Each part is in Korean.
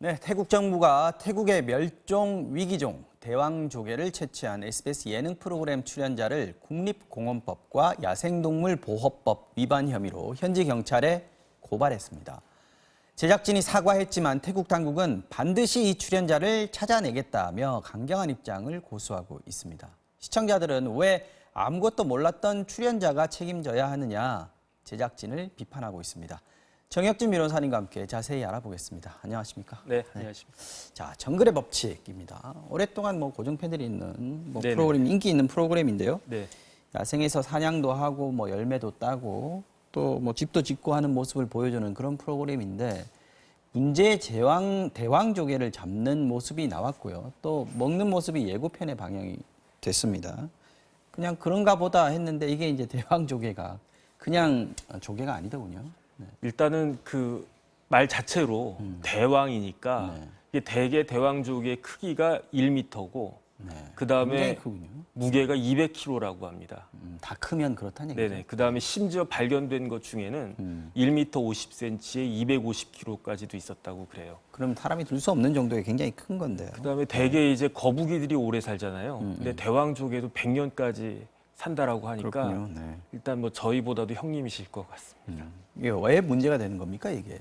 네, 태국 정부가 태국의 멸종 위기종 대왕조개를 채취한 SBS 예능 프로그램 출연자를 국립공원법과 야생동물보호법 위반 혐의로 현지 경찰에 고발했습니다. 제작진이 사과했지만 태국 당국은 반드시 이 출연자를 찾아내겠다며 강경한 입장을 고수하고 있습니다. 시청자들은 왜 아무것도 몰랐던 출연자가 책임져야 하느냐 제작진을 비판하고 있습니다. 정혁진 변호사님과 함께 자세히 알아보겠습니다. 안녕하십니까? 네, 안녕하십니까. 자, 정글의 법칙입니다. 오랫동안 고정 팬들이 있는 네네. 프로그램, 인기 있는 프로그램인데요. 네. 야생에서 사냥도 하고 열매도 따고 또 집도 짓고 하는 모습을 보여주는 그런 프로그램인데 문제의 대왕조개를 잡는 모습이 나왔고요. 또 먹는 모습이 예고편에 방영이 됐습니다. 그냥 그런가 보다 했는데 이게 이제 대왕조개가 그냥 조개가 아니더군요. 네. 일단은 그 말 자체로 대왕이니까 네. 이게 대개 대왕조개의 크기가 1m고 네. 그다음에 굉장히 크군요. 무게가 200kg라고 합니다. 다 크면 그렇다는 얘기죠. 네네. 그다음에 심지어 발견된 것 중에는 1m 50cm에 250kg까지도 있었다고 그래요. 그럼 사람이 들 수 없는 정도의 굉장히 큰 건데요. 그다음에 대개 이제 거북이들이 오래 살잖아요. 근데 대왕조개도 100년까지 산다라고 하니까 그렇군요. 네. 일단 저희보다도 형님이실 것 같습니다. 이게 왜 문제가 되는 겁니까, 이게?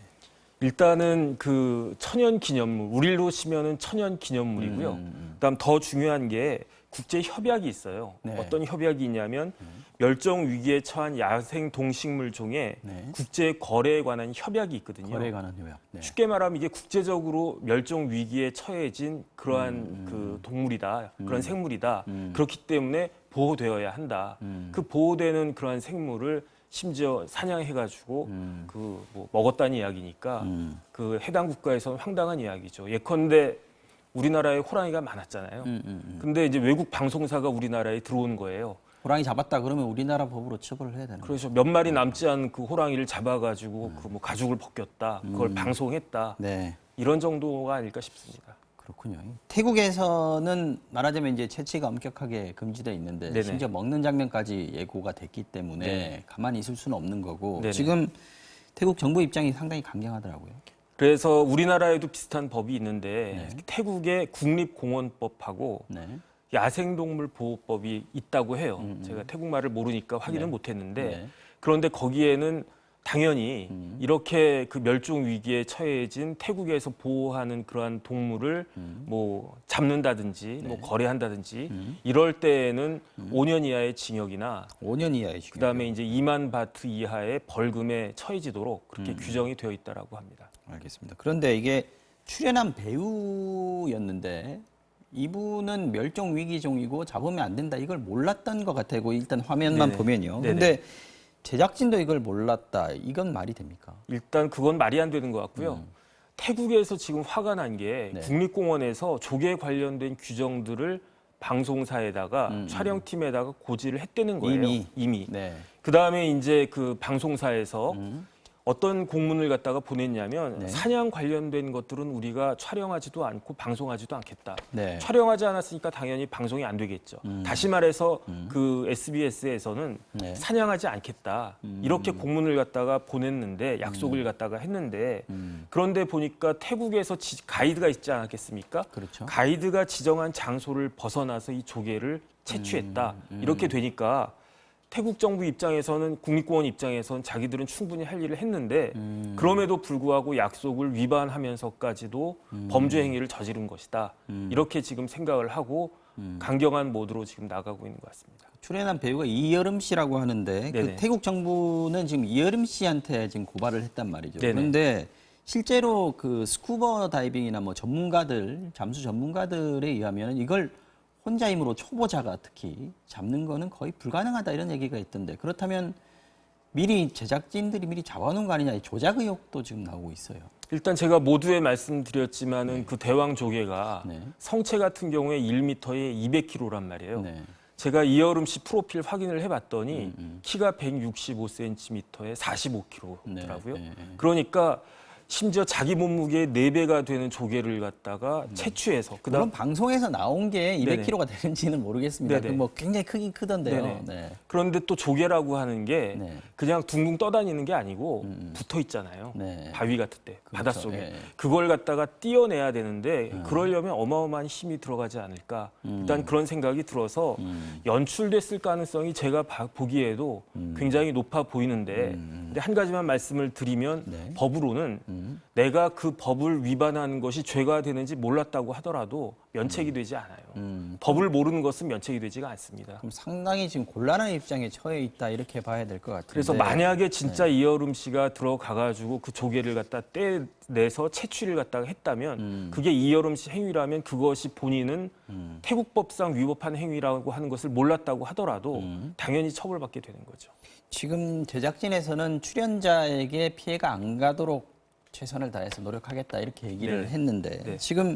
일단은 그 천연기념물, 우리로 치면은 천연기념물이고요. 그다음 더 중요한 게 국제 협약이 있어요. 네. 어떤 협약이 있냐면 멸종 위기에 처한 야생 동식물 종의 네. 국제 거래에 관한 협약이 있거든요. 거래에 관한 협약. 네. 쉽게 말하면 이게 국제적으로 멸종 위기에 처해진 그러한 그 동물이다, 그런 생물이다. 그렇기 때문에 보호되어야 한다. 그 보호되는 그러한 생물을 심지어 사냥해가지고 먹었다는 이야기니까 그 해당 국가에서는 황당한 이야기죠. 예컨대 우리나라에 호랑이가 많았잖아요. 근데 이제 외국 방송사가 우리나라에 들어온 거예요. 호랑이 잡았다 그러면 우리나라 법으로 처벌을 해야 되는 거죠. 그래서 몇 마리 남지 않은 그 호랑이를 잡아가지고 가죽을 벗겼다. 그걸 방송했다. 네. 이런 정도가 아닐까 싶습니다. 그렇군요. 태국에서는 말하자면 이제 채취가 엄격하게 금지되어 있는데 네네. 심지어 먹는 장면까지 예고가 됐기 때문에 네네. 가만히 있을 수는 없는 거고 네네. 지금 태국 정부 입장이 상당히 강경하더라고요. 그래서 우리나라에도 비슷한 법이 있는데 네. 태국의 국립공원법하고 네. 야생동물보호법이 있다고 해요. 제가 태국말을 모르니까 확인을 네. 못했는데 네. 그런데 거기에는 당연히 이렇게 그 멸종 위기에 처해진 태국에서 보호하는 그러한 동물을 잡는다든지 네. 거래한다든지 이럴 때에는 5년 이하의 징역이나 5년 이하의 징역. 그다음에 이제 2만 바트 이하의 벌금에 처해지도록 그렇게 규정이 되어 있다라고 합니다. 알겠습니다. 그런데 이게 출연한 배우였는데 이분은 멸종 위기종이고 잡으면 안 된다. 이걸 몰랐던 것 같아요. 일단 화면만 네네. 보면요. 네네. 근데 제작진도 이걸 몰랐다. 이건 말이 됩니까? 일단 그건 말이 안 되는 것 같고요. 태국에서 지금 화가 난 게 네. 국립공원에서 조개 관련된 규정들을 방송사에다가 촬영팀에다가 고지를 했다는 거예요. 이미. 네. 그다음에 이제 그 방송사에서 어떤 공문을 갖다가 보냈냐면 네. 사냥 관련된 것들은 우리가 촬영하지도 않고 방송하지도 않겠다. 네. 촬영하지 않았으니까 당연히 방송이 안 되겠죠. 다시 말해서 그 SBS에서는 네. 사냥하지 않겠다. 이렇게 공문을 갖다가 보냈는데 약속을 갖다가 했는데 그런데 보니까 태국에서 가이드가 있지 않았겠습니까? 그렇죠. 가이드가 지정한 장소를 벗어나서 이 조개를 채취했다. 이렇게 되니까 태국 정부 입장에서는 국립공원 입장에서는 자기들은 충분히 할 일을 했는데 그럼에도 불구하고 약속을 위반하면서까지도 범죄 행위를 저지른 것이다. 이렇게 지금 생각을 하고 강경한 모드로 지금 나가고 있는 것 같습니다. 출연한 배우가 이여름 씨라고 하는데 그 네네. 태국 정부는 지금 이여름 씨한테 지금 고발을 했단 말이죠. 네네. 그런데 실제로 그 스쿠버 다이빙이나 전문가들, 잠수 전문가들에 의하면 이걸 혼자 힘으로 초보자가 특히 잡는 거는 거의 불가능하다 이런 얘기가 있던데 그렇다면 미리 제작진들이 미리 잡아놓은 거 아니냐 이 조작 의혹도 지금 나오고 있어요. 일단 제가 모두에 말씀드렸지만은 그 대왕 조개가 네. 성체 같은 경우에 1m에 200kg란 말이에요. 네. 제가 이여름 씨 프로필 확인을 해봤더니 키가 165cm에 45kg더라고요. 네. 그러니까 심지어 자기 몸무게의 4배가 되는 조개를 갖다가 채취해서 물론 방송에서 나온 게 네네. 200kg가 되는지는 모르겠습니다. 네네. 뭐 굉장히 크긴 크던데요. 네네. 네. 그런데 또 조개라고 하는 게 네. 그냥 둥둥 떠다니는 게 아니고 붙어 있잖아요. 네. 바위 같을 때 그렇죠. 바닷속에 예. 그걸 갖다가 띄어내야 되는데 그러려면 어마어마한 힘이 들어가지 않을까. 일단 그런 생각이 들어서 연출됐을 가능성이 제가 보기에도 굉장히 높아 보이는데 근데 한 가지만 말씀을 드리면 네. 법으로는 내가 그 법을 위반하는 것이 죄가 되는지 몰랐다고 하더라도 면책이 되지 않아요. 법을 모르는 것은 면책이 되지가 않습니다. 그럼 상당히 지금 곤란한 입장에 처해 있다 이렇게 봐야 될 것 같은데. 그래서 만약에 진짜 이여름 씨가 들어가가지고 그 조개를 갖다 떼내서 채취를 갖다가 했다면 그게 이여름 씨 행위라면 그것이 본인은 태국법상 위법한 행위라고 하는 것을 몰랐다고 하더라도 당연히 처벌받게 되는 거죠. 지금 제작진에서는 출연자에게 피해가 안 가도록 최선을 다해서 노력하겠다 이렇게 얘기를 네. 했는데 네. 지금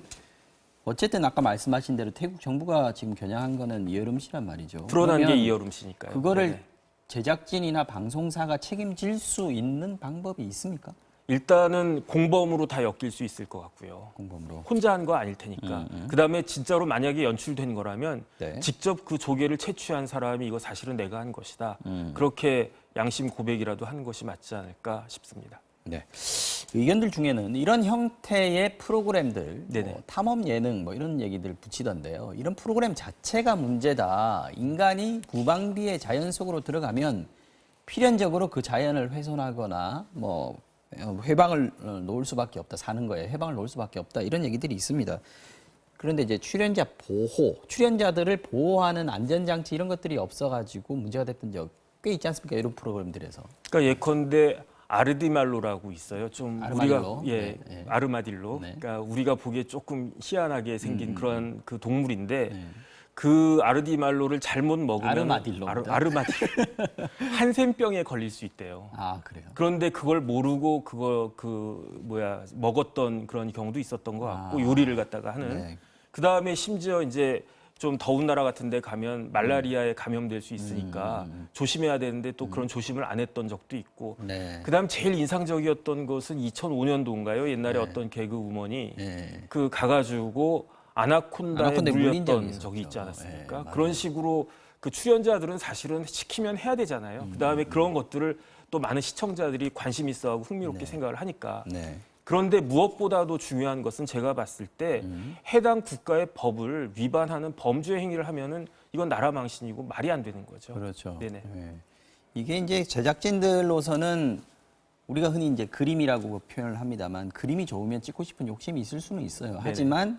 어쨌든 아까 말씀하신 대로 태국 정부가 지금 겨냥한 거는 이여름 씨란 말이죠. 드러난 게 그러면 이여름 씨니까요. 그거를 네네. 제작진이나 방송사가 책임질 수 있는 방법이 있습니까? 일단은 공범으로 다 엮일 수 있을 것 같고요. 공범으로. 혼자 한 거 아닐 테니까. 그다음에 진짜로 만약에 연출된 거라면 네. 직접 그 조개를 채취한 사람이 이거 사실은 내가 한 것이다. 그렇게 양심 고백이라도 하는 것이 맞지 않을까 싶습니다. 네. 의견들 중에는 이런 형태의 프로그램들, 네네. 뭐 탐험 예능 뭐 이런 얘기들 붙이던데요. 이런 프로그램 자체가 문제다. 인간이 무방비의 자연 속으로 들어가면 필연적으로 그 자연을 훼손하거나 뭐 해방을 놓을 수밖에 없다. 사는 거에 해방을 놓을 수밖에 없다. 이런 얘기들이 있습니다. 그런데 이제 출연자 보호, 출연자들을 보호하는 안전장치 이런 것들이 없어가지고 문제가 됐던 적 꽤 있지 않습니까? 이런 프로그램들에서. 그러니까 예컨대 아르디말로라고 있어요. 좀 아르마딜로? 우리가 네, 네. 아르마딜로. 네. 그러니까 우리가 보기에 조금 희한하게 생긴 그런 그 동물인데 그 아르디말로를 잘못 먹으면 아르마딜로입니다. 아르마딜로 한센병에 걸릴 수 있대요. 아, 그래요. 그런데 그걸 모르고 먹었던 그런 경우도 있었던 것 같고 요리를 갖다가 하는. 네. 그 다음에 심지어 이제 좀 더운 나라 같은 데 가면 말라리아에 감염될 수 있으니까 조심해야 되는데 또 그런 조심을 안 했던 적도 있고. 네. 그다음 제일 인상적이었던 것은 2005년도인가요? 옛날에 어떤 개그 우먼이 네. 그 가가지고 아나콘다에 아나콘다에 물린 적이 물렸던 적이 있었죠. 있지 않았습니까? 네, 맞아요. 그런 식으로 그 출연자들은 사실은 시키면 해야 되잖아요. 그다음에 그런 것들을 또 많은 시청자들이 관심 있어하고 흥미롭게 생각을 하니까. 네. 그런데 무엇보다도 중요한 것은 제가 봤을 때 해당 국가의 법을 위반하는 범죄 행위를 하면은 이건 나라 망신이고 말이 안 되는 거죠. 그렇죠. 네네. 네. 이게 이제 제작진들로서는 우리가 흔히 이제 그림이라고 표현을 합니다만 그림이 좋으면 찍고 싶은 욕심이 있을 수는 있어요. 하지만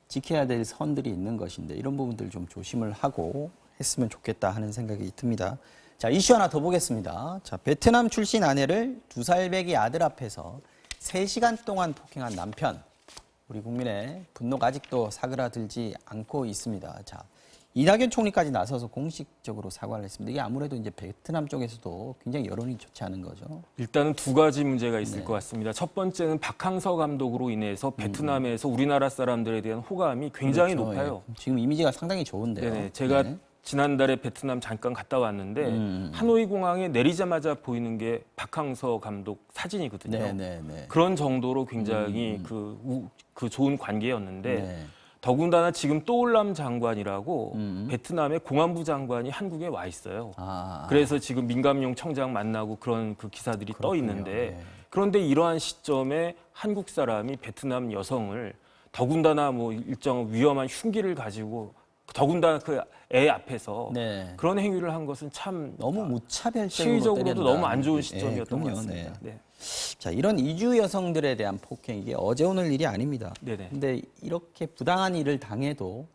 지켜야 될 선들이 있는 것인데 이런 부분들 좀 조심을 하고 했으면 좋겠다 하는 생각이 듭니다. 자, 이슈 하나 더 보겠습니다. 자, 베트남 출신 아내를 2살배기 아들 앞에서 3시간 동안 폭행한 남편. 우리 국민의 분노가 아직도 사그라들지 않고 있습니다. 자, 이낙연 총리까지 나서서 공식적으로 사과를 했습니다. 이게 아무래도 이제 베트남 쪽에서도 굉장히 여론이 좋지 않은 거죠. 일단은 두 가지 문제가 있을 것 같습니다. 첫 번째는 박항서 감독으로 인해서 베트남에서 우리나라 사람들에 대한 호감이 굉장히 그렇죠. 높아요. 예. 지금 이미지가 상당히 좋은데요. 네네. 제가 네. 지난달에 베트남 잠깐 갔다 왔는데 하노이 공항에 내리자마자 보이는 게 박항서 감독 사진이거든요. 네. 그런 정도로 굉장히 그 좋은 관계였는데 네. 더군다나 지금 또올람 장관이라고 베트남의 공안부 장관이 한국에 와 있어요. 그래서 지금 민감용 청장 만나고 그런 그 기사들이 떠 있는데 네. 그런데 이러한 시점에 한국 사람이 베트남 여성을 더군다나 뭐 일정 위험한 흉기를 가지고 더군다나 그 애 앞에서 네. 그런 행위를 한 것은 참 너무 무차별적으로 시위적으로도 때린다. 너무 안 좋은 예, 시점이었던 것 그럼요. 같습니다. 네. 네. 자, 이런 이주 여성들에 대한 폭행 이게 어제 오늘 일이 아닙니다. 네네. 근데 이렇게 부당한 일을 당해도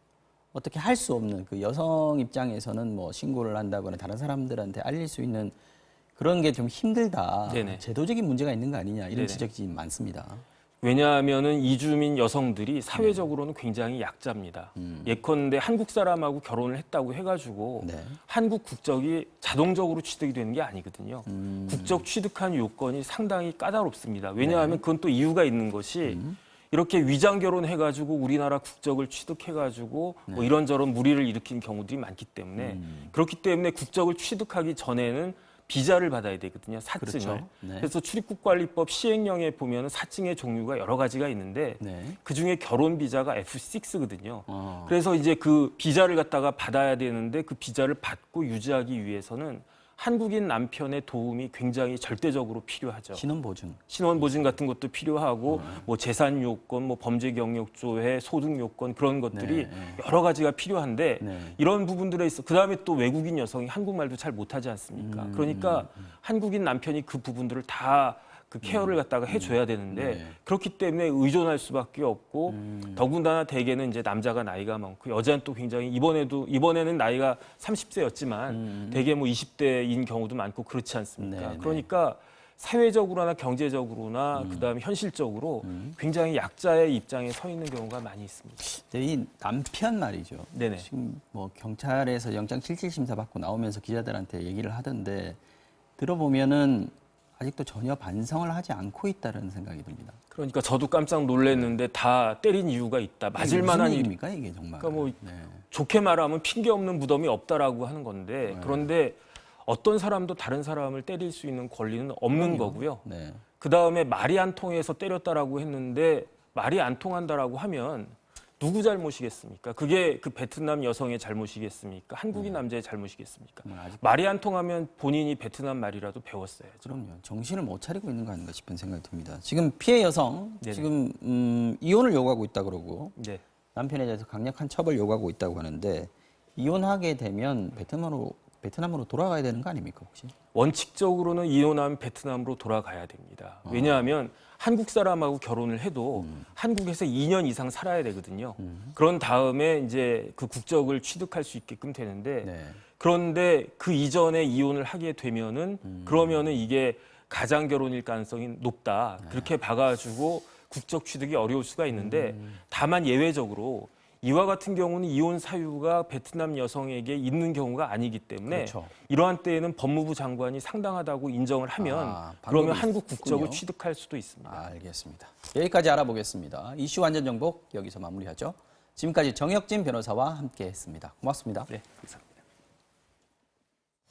어떻게 할 수 없는 그 여성 입장에서는 뭐 신고를 한다거나 다른 사람들한테 알릴 수 있는 그런 게 좀 힘들다. 네네. 제도적인 문제가 있는 거 아니냐 이런 네네. 지적이 많습니다. 왜냐하면은 이주민 여성들이 사회적으로는 굉장히 약자입니다. 예컨대 한국 사람하고 결혼을 했다고 해가지고 네. 한국 국적이 자동적으로 취득이 되는 게 아니거든요. 국적 취득한 요건이 상당히 까다롭습니다. 왜냐하면 그건 또 이유가 있는 것이 이렇게 위장 결혼해가지고 우리나라 국적을 취득해가지고 뭐 이런저런 무리를 일으킨 경우들이 많기 때문에 그렇기 때문에 국적을 취득하기 전에는 비자를 받아야 되거든요. 사증을. 그렇죠. 네. 그래서 출입국관리법 시행령에 보면 사증의 종류가 여러 가지가 있는데 네. 그중에 결혼 비자가 F6거든요. 어. 그래서 이제 그 비자를 갖다가 받아야 되는데 그 비자를 받고 유지하기 위해서는 한국인 남편의 도움이 굉장히 절대적으로 필요하죠. 신원보증. 신원 보증 같은 것도 필요하고 뭐 재산 요건, 뭐 범죄 경력 조회, 소득 요건 그런 것들이 네. 여러 가지가 필요한데 네. 이런 부분들에 있어 그다음에 또 외국인 여성이 한국말도 잘 못하지 않습니까? 그러니까 한국인 남편이 그 부분들을 다 그 케어를 갖다가 해줘야 되는데 네. 그렇기 때문에 의존할 수밖에 없고 더군다나 대개는 이제 남자가 나이가 많고 여자는 또 굉장히 이번에는 나이가 30세였지만 대개 뭐 20대인 경우도 많고 그렇지 않습니까? 네, 네. 그러니까 사회적으로나 경제적으로나 그다음에 현실적으로 굉장히 약자의 입장에 서 있는 경우가 많이 있습니다. 근데 이 남편 말이죠. 네네. 지금 뭐 경찰에서 영장 실질 심사 받고 나오면서 기자들한테 얘기를 하던데 들어보면은 아직도 전혀 반성을 하지 않고 있다는 생각이 듭니다. 그러니까 저도 깜짝 놀랐는데 다 때린 이유가 있다. 맞을 만한 일. 일입니까 이게 정말? 그러니까 뭐 네. 좋게 말하면 핑계 없는 무덤이 없다라고 하는 건데 그런데 어떤 사람도 다른 사람을 때릴 수 있는 권리는 없는 거고요. 네. 그 다음에 말이 안 통해서 때렸다라고 했는데 말이 안 통한다라고 하면 누구 잘못이겠습니까? 그게 그 베트남 여성의 잘못이겠습니까? 한국인 남자의 잘못이겠습니까? 아직 말이 안 통하면 본인이 베트남 말이라도 배웠어야죠. 그럼요. 정신을 못 차리고 있는 거 아닌가 싶은 생각이 듭니다. 지금 피해 여성 네네. 지금 이혼을 요구하고 있다 그러고 네. 남편에 대해서 강력한 처벌 요구하고 있다고 하는데 이혼하게 되면 베트남으로 돌아가야 되는 거 아닙니까 혹시? 원칙적으로는 이혼하면 베트남으로 돌아가야 됩니다. 왜냐하면 한국 사람하고 결혼을 해도 한국에서 2년 이상 살아야 되거든요. 그런 다음에 이제 그 국적을 취득할 수 있게끔 되는데 네. 그런데 그 이전에 이혼을 하게 되면은 그러면은 이게 가장 결혼일 가능성이 높다. 그렇게 봐가지고 국적 취득이 어려울 수가 있는데 다만 예외적으로 이와 같은 경우는 이혼 사유가 베트남 여성에게 있는 경우가 아니기 때문에 그렇죠. 이러한 때에는 법무부 장관이 상당하다고 인정을 하면 방법이 그러면 한국 있군요. 국적을 취득할 수도 있습니다. 알겠습니다. 여기까지 알아보겠습니다. 이슈 완전 정복 여기서 마무리하죠. 지금까지 정혁진 변호사와 함께했습니다. 고맙습니다. 네, 감사합니다.